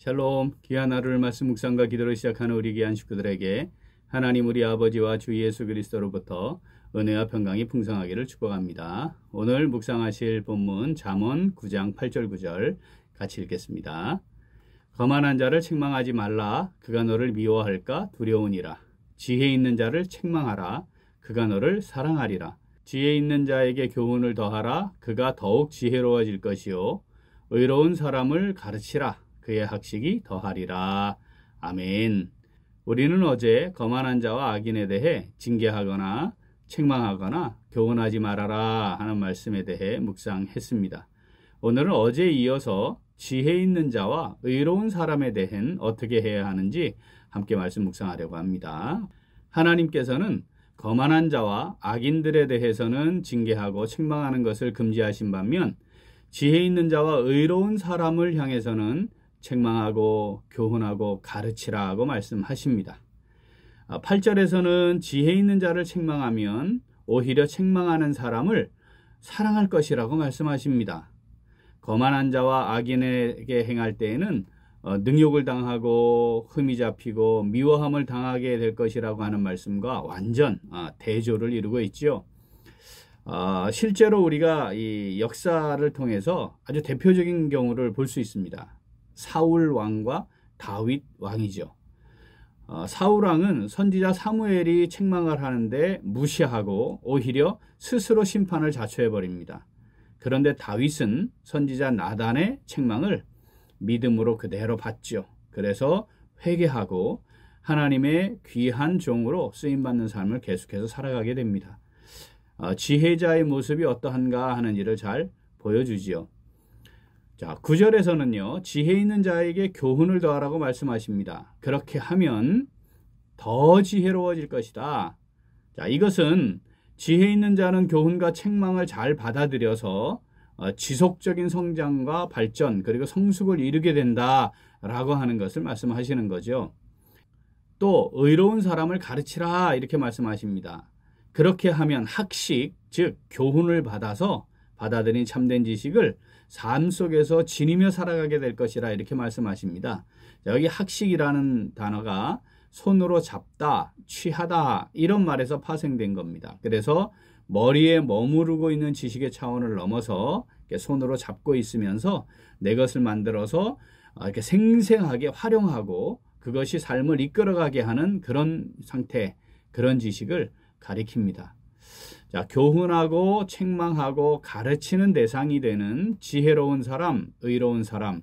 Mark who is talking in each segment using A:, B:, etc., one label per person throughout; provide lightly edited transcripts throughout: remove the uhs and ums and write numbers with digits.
A: 샬롬, 귀한 하루를 말씀 묵상과 기도를 시작하는 우리 귀한 식구들에게 하나님 우리 아버지와 주 예수 그리스도로부터 은혜와 평강이 풍성하기를 축복합니다. 오늘 묵상하실 본문 잠언 9장 8절 9절 같이 읽겠습니다. 거만한 자를 책망하지 말라. 그가 너를 미워할까 두려우니라. 지혜 있는 자를 책망하라. 그가 너를 사랑하리라. 지혜 있는 자에게 교훈을 더하라. 그가 더욱 지혜로워질 것이요. 의로운 사람을 가르치라. 그의 학식이 더하리라. 아멘. 우리는 어제 거만한 자와 악인에 대해 징계하거나 책망하거나 교훈하지 말아라 하는 말씀에 대해 묵상했습니다. 오늘은 어제에 이어서 지혜 있는 자와 의로운 사람에 대한 어떻게 해야 하는지 함께 말씀 묵상하려고 합니다. 하나님께서는 거만한 자와 악인들에 대해서는 징계하고 책망하는 것을 금지하신 반면 지혜 있는 자와 의로운 사람을 향해서는 책망하고 교훈하고 가르치라고 말씀하십니다. 8절에서는 지혜 있는 자를 책망하면 오히려 책망하는 사람을 사랑할 것이라고 말씀하십니다. 거만한 자와 악인에게 행할 때에는 능욕을 당하고 흠이 잡히고 미워함을 당하게 될 것이라고 하는 말씀과 완전 대조를 이루고 있죠. 실제로 우리가 이 역사를 통해서 아주 대표적인 경우를 볼 수 있습니다. 사울 왕과 다윗 왕이죠. 사울 왕은 선지자 사무엘이 책망을 하는데 무시하고 오히려 스스로 심판을 자초해버립니다. 그런데 다윗은 선지자 나단의 책망을 믿음으로 그대로 받죠. 그래서 회개하고 하나님의 귀한 종으로 쓰임받는 삶을 계속해서 살아가게 됩니다. 지혜자의 모습이 어떠한가 하는 일을 잘 보여주지요. 자, 9절에서는요, 지혜 있는 자에게 교훈을 더하라고 말씀하십니다. 그렇게 하면 더 지혜로워질 것이다. 자, 이것은 지혜 있는 자는 교훈과 책망을 잘 받아들여서 지속적인 성장과 발전 그리고 성숙을 이루게 된다라고 하는 것을 말씀하시는 거죠. 또 의로운 사람을 가르치라 이렇게 말씀하십니다. 그렇게 하면 학식, 즉 교훈을 받아서 받아들인 참된 지식을 삶 속에서 지니며 살아가게 될 것이라 이렇게 말씀하십니다. 여기 학식이라는 단어가 손으로 잡다, 취하다 이런 말에서 파생된 겁니다. 그래서 머리에 머무르고 있는 지식의 차원을 넘어서 손으로 잡고 있으면서 내 것을 만들어서 이렇게 생생하게 활용하고 그것이 삶을 이끌어가게 하는 그런 상태, 그런 지식을 가리킵니다. 자, 교훈하고 책망하고 가르치는 대상이 되는 지혜로운 사람, 의로운 사람.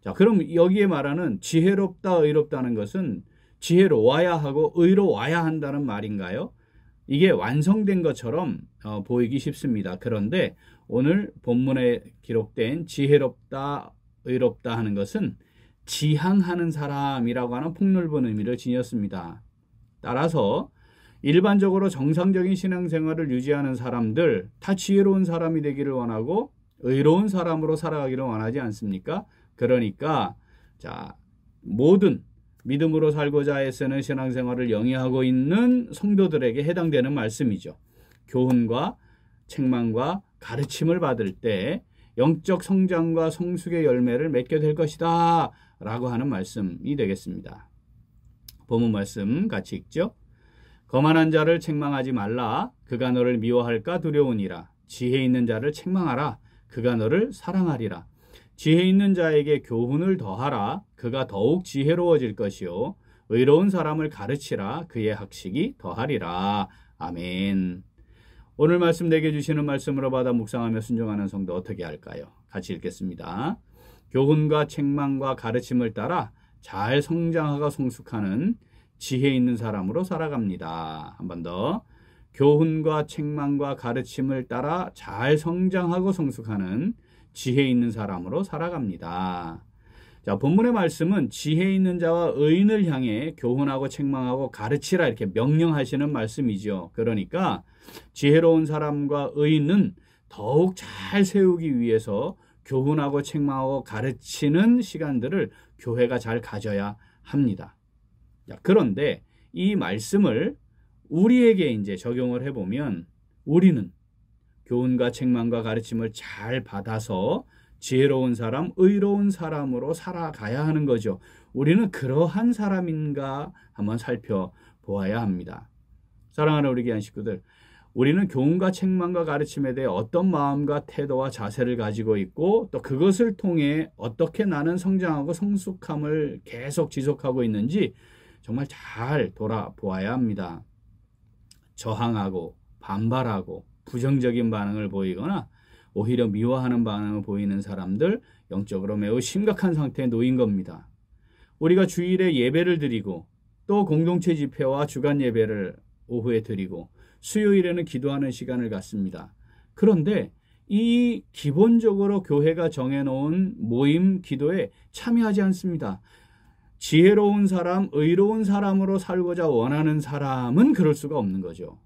A: 자, 그럼 여기에 말하는 지혜롭다, 의롭다는 것은 지혜로워야 하고 의로워야 한다는 말인가요? 이게 완성된 것처럼 보이기 쉽습니다. 그런데 오늘 본문에 기록된 지혜롭다, 의롭다 하는 것은 지향하는 사람이라고 하는 폭넓은 의미를 지녔습니다. 따라서 일반적으로 정상적인 신앙생활을 유지하는 사람들 다 지혜로운 사람이 되기를 원하고 의로운 사람으로 살아가기를 원하지 않습니까? 그러니까 자, 모든 믿음으로 살고자 애쓰는 신앙생활을 영위하고 있는 성도들에게 해당되는 말씀이죠. 교훈과 책망과 가르침을 받을 때 영적 성장과 성숙의 열매를 맺게 될 것이다 라고 하는 말씀이 되겠습니다. 본문 말씀 같이 읽죠. 거만한 자를 책망하지 말라. 그가 너를 미워할까 두려우니라. 지혜 있는 자를 책망하라. 그가 너를 사랑하리라. 지혜 있는 자에게 교훈을 더하라. 그가 더욱 지혜로워질 것이요. 의로운 사람을 가르치라. 그의 학식이 더하리라. 아멘. 오늘 말씀 내게 주시는 말씀으로 받아 묵상하며 순종하는 성도 어떻게 할까요? 같이 읽겠습니다. 교훈과 책망과 가르침을 따라 잘 성장하고 성숙하는 지혜 있는 사람으로 살아갑니다. 한 번 더. 교훈과 책망과 가르침을 따라 잘 성장하고 성숙하는 지혜 있는 사람으로 살아갑니다. 자, 본문의 말씀은 지혜 있는 자와 의인을 향해 교훈하고 책망하고 가르치라 이렇게 명령하시는 말씀이죠. 그러니까 지혜로운 사람과 의인은 더욱 잘 세우기 위해서 교훈하고 책망하고 가르치는 시간들을 교회가 잘 가져야 합니다. 자, 그런데 이 말씀을 우리에게 이제 적용을 해보면 우리는 교훈과 책망과 가르침을 잘 받아서 지혜로운 사람, 의로운 사람으로 살아가야 하는 거죠. 우리는 그러한 사람인가 한번 살펴보아야 합니다. 사랑하는 우리 귀한 식구들, 우리는 교훈과 책망과 가르침에 대해 어떤 마음과 태도와 자세를 가지고 있고 또 그것을 통해 어떻게 나는 성장하고 성숙함을 계속 지속하고 있는지 정말 잘 돌아보아야 합니다. 저항하고 반발하고 부정적인 반응을 보이거나 오히려 미워하는 반응을 보이는 사람들, 영적으로 매우 심각한 상태에 놓인 겁니다. 우리가 주일에 예배를 드리고 또 공동체 집회와 주간 예배를 오후에 드리고 수요일에는 기도하는 시간을 갖습니다. 그런데 이 기본적으로 교회가 정해놓은 모임 기도에 참여하지 않습니다. 지혜로운 사람, 의로운 사람으로 살고자 원하는 사람은 그럴 수가 없는 거죠.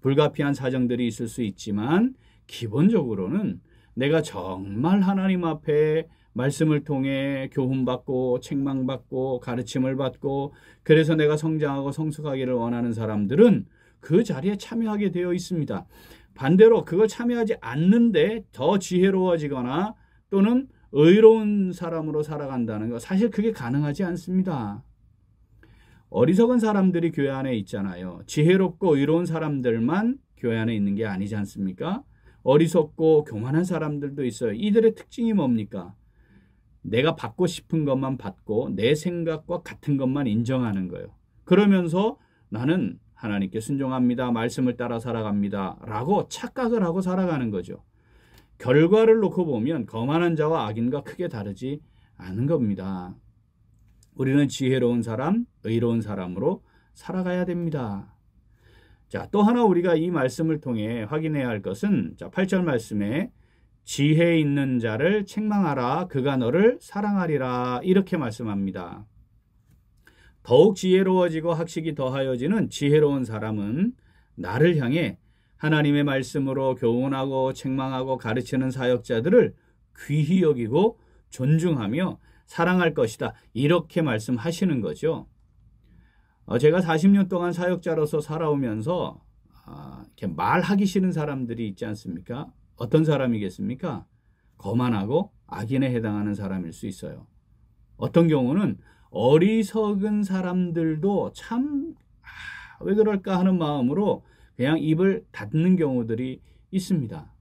A: 불가피한 사정들이 있을 수 있지만 기본적으로는 내가 정말 하나님 앞에 말씀을 통해 교훈받고 책망받고 가르침을 받고 그래서 내가 성장하고 성숙하기를 원하는 사람들은 그 자리에 참여하게 되어 있습니다. 반대로 그걸 참여하지 않는데 더 지혜로워지거나 또는 의로운 사람으로 살아간다는 것, 사실 그게 가능하지 않습니다. 어리석은 사람들이 교회 안에 있잖아요. 지혜롭고 의로운 사람들만 교회 안에 있는 게 아니지 않습니까? 어리석고 교만한 사람들도 있어요. 이들의 특징이 뭡니까? 내가 받고 싶은 것만 받고 내 생각과 같은 것만 인정하는 거예요. 그러면서 나는 하나님께 순종합니다. 말씀을 따라 살아갑니다. 라고 착각을 하고 살아가는 거죠. 결과를 놓고 보면 거만한 자와 악인과 크게 다르지 않은 겁니다. 우리는 지혜로운 사람, 의로운 사람으로 살아가야 됩니다. 자, 또 하나 우리가 이 말씀을 통해 확인해야 할 것은 8절 말씀에 지혜 있는 자를 책망하라. 그가 너를 사랑하리라. 이렇게 말씀합니다. 더욱 지혜로워지고 학식이 더하여지는 지혜로운 사람은 나를 향해 하나님의 말씀으로 교훈하고 책망하고 가르치는 사역자들을 귀히 여기고 존중하며 사랑할 것이다. 이렇게 말씀하시는 거죠. 제가 40년 동안 사역자로서 살아오면서 이렇게 말하기 싫은 사람들이 있지 않습니까? 어떤 사람이겠습니까? 거만하고 악인에 해당하는 사람일 수 있어요. 어떤 경우는 어리석은 사람들도 참 왜 그럴까 하는 마음으로 그냥 입을 닫는 경우들이 있습니다.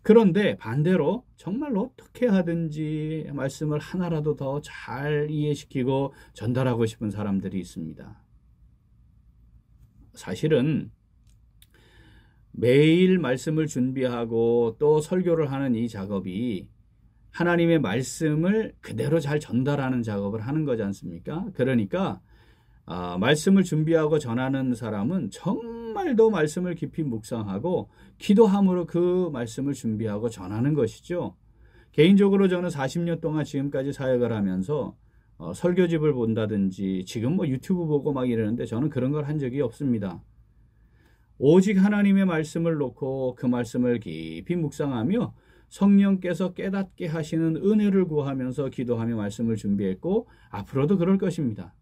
A: 그런데 반대로 정말 어떻게 하든지 말씀을 하나라도 더 잘 이해시키고 전달하고 싶은 사람들이 있습니다. 사실은 매일 말씀을 준비하고 또 설교를 하는 이 작업이 하나님의 말씀을 그대로 잘 전달하는 작업을 하는 거지 않습니까? 그러니까 말씀을 준비하고 전하는 사람은 정말 더 말씀을 깊이 묵상하고 기도함으로 그 말씀을 준비하고 전하는 것이죠. 개인적으로 저는 40년 동안 지금까지 사역을 하면서 설교집을 본다든지 지금 뭐 유튜브 보고 막 이러는데 저는 그런 걸 한 적이 없습니다. 오직 하나님의 말씀을 놓고 그 말씀을 깊이 묵상하며 성령께서 깨닫게 하시는 은혜를 구하면서 기도하며 말씀을 준비했고 앞으로도 그럴 것입니다.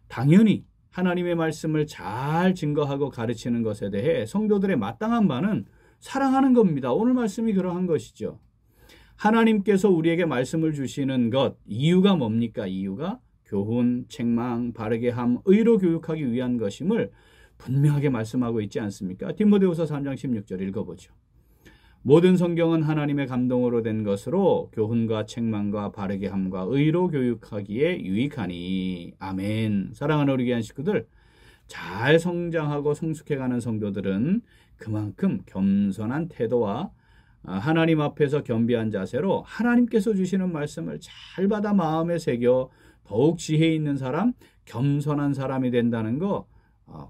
A: 당연히 하나님의 말씀을 잘 증거하고 가르치는 것에 대해 성도들의 마땅한 바는 사랑하는 겁니다. 오늘 말씀이 그러한 것이죠. 하나님께서 우리에게 말씀을 주시는 것, 이유가 뭡니까? 이유가 교훈, 책망, 바르게 함, 의로 교육하기 위한 것임을 분명하게 말씀하고 있지 않습니까? 디모데후서 3장 16절 읽어보죠. 모든 성경은 하나님의 감동으로 된 것으로 교훈과 책망과 바르게 함과 의로 교육하기에 유익하니. 아멘. 사랑하는 우리 귀한 식구들, 잘 성장하고 성숙해가는 성도들은 그만큼 겸손한 태도와 하나님 앞에서 겸비한 자세로 하나님께서 주시는 말씀을 잘 받아 마음에 새겨 더욱 지혜 있는 사람, 겸손한 사람이 된다는 거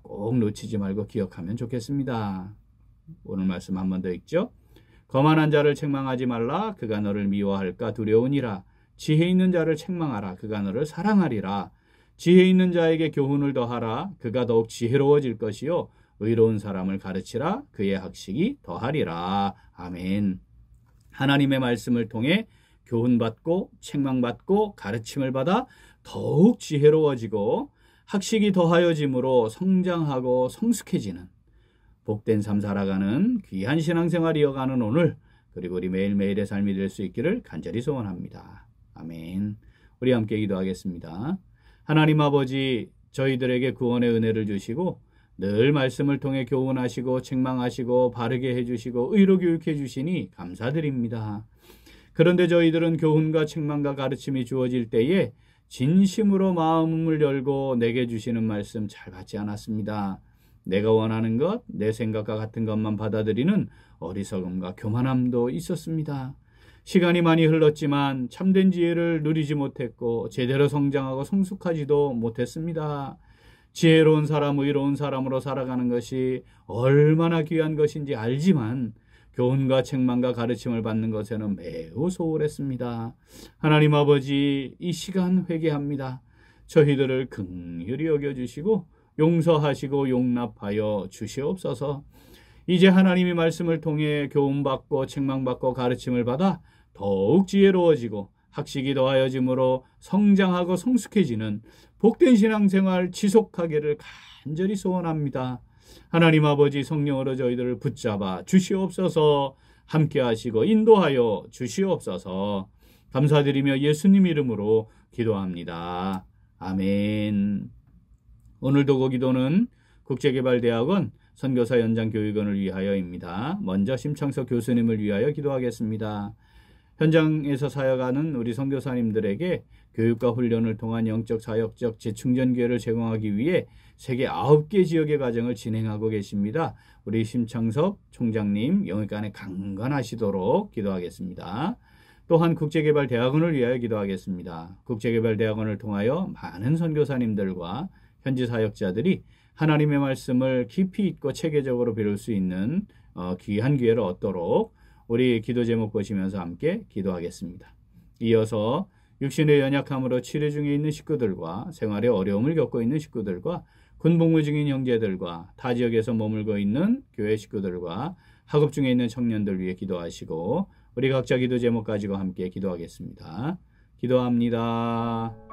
A: 꼭 놓치지 말고 기억하면 좋겠습니다. 오늘 말씀 한 번 더 읽죠. 거만한 자를 책망하지 말라. 그가 너를 미워할까 두려우니라. 지혜 있는 자를 책망하라. 그가 너를 사랑하리라. 지혜 있는 자에게 교훈을 더하라. 그가 더욱 지혜로워질 것이요 의로운 사람을 가르치라. 그의 학식이 더하리라. 아멘. 하나님의 말씀을 통해 교훈받고 책망받고 가르침을 받아 더욱 지혜로워지고 학식이 더하여짐으로 성장하고 성숙해지는 복된 삶 살아가는 귀한 신앙생활 이어가는 오늘, 그리고 우리 매일매일의 삶이 될 수 있기를 간절히 소원합니다. 아멘. 우리 함께 기도하겠습니다. 하나님 아버지, 저희들에게 구원의 은혜를 주시고 늘 말씀을 통해 교훈하시고 책망하시고 바르게 해주시고 의로 교육해 주시니 감사드립니다. 그런데 저희들은 교훈과 책망과 가르침이 주어질 때에 진심으로 마음을 열고 내게 주시는 말씀 잘 받지 않았습니다. 내가 원하는 것, 내 생각과 같은 것만 받아들이는 어리석음과 교만함도 있었습니다. 시간이 많이 흘렀지만 참된 지혜를 누리지 못했고 제대로 성장하고 성숙하지도 못했습니다. 지혜로운 사람, 의로운 사람으로 살아가는 것이 얼마나 귀한 것인지 알지만 교훈과 책망과 가르침을 받는 것에는 매우 소홀했습니다. 하나님 아버지, 이 시간 회개합니다. 저희들을 긍휼히 여겨주시고 용서하시고 용납하여 주시옵소서. 이제 하나님의 말씀을 통해 교훈받고 책망받고 가르침을 받아 더욱 지혜로워지고 학식이 더하여짐으로 성장하고 성숙해지는 복된 신앙생활 지속하기를 간절히 소원합니다. 하나님 아버지, 성령으로 저희들을 붙잡아 주시옵소서. 함께 하시고 인도하여 주시옵소서. 감사드리며 예수님 이름으로 기도합니다. 아멘. 오늘도 기도는 국제개발대학원 선교사 연장교육원을 위하여입니다. 먼저 심창석 교수님을 위하여 기도하겠습니다. 현장에서 사역하는 우리 선교사님들에게 교육과 훈련을 통한 영적 사역적 재충전 기회를 제공하기 위해 세계 9개 지역의 과정을 진행하고 계십니다. 우리 심창석 총장님 영육간에 강건하시도록 기도하겠습니다. 또한 국제개발대학원을 위하여 기도하겠습니다. 국제개발대학원을 통하여 많은 선교사님들과 현지 사역자들이 하나님의 말씀을 깊이 있고 체계적으로 배울 수 있는 귀한 기회를 얻도록 우리 기도 제목 보시면서 함께 기도하겠습니다. 이어서 육신의 연약함으로 치료 중에 있는 식구들과 생활에 어려움을 겪고 있는 식구들과 군복무 중인 형제들과 타 지역에서 머물고 있는 교회 식구들과 학업 중에 있는 청년들 위해 기도하시고 우리 각자 기도 제목 가지고 함께 기도하겠습니다. 기도합니다.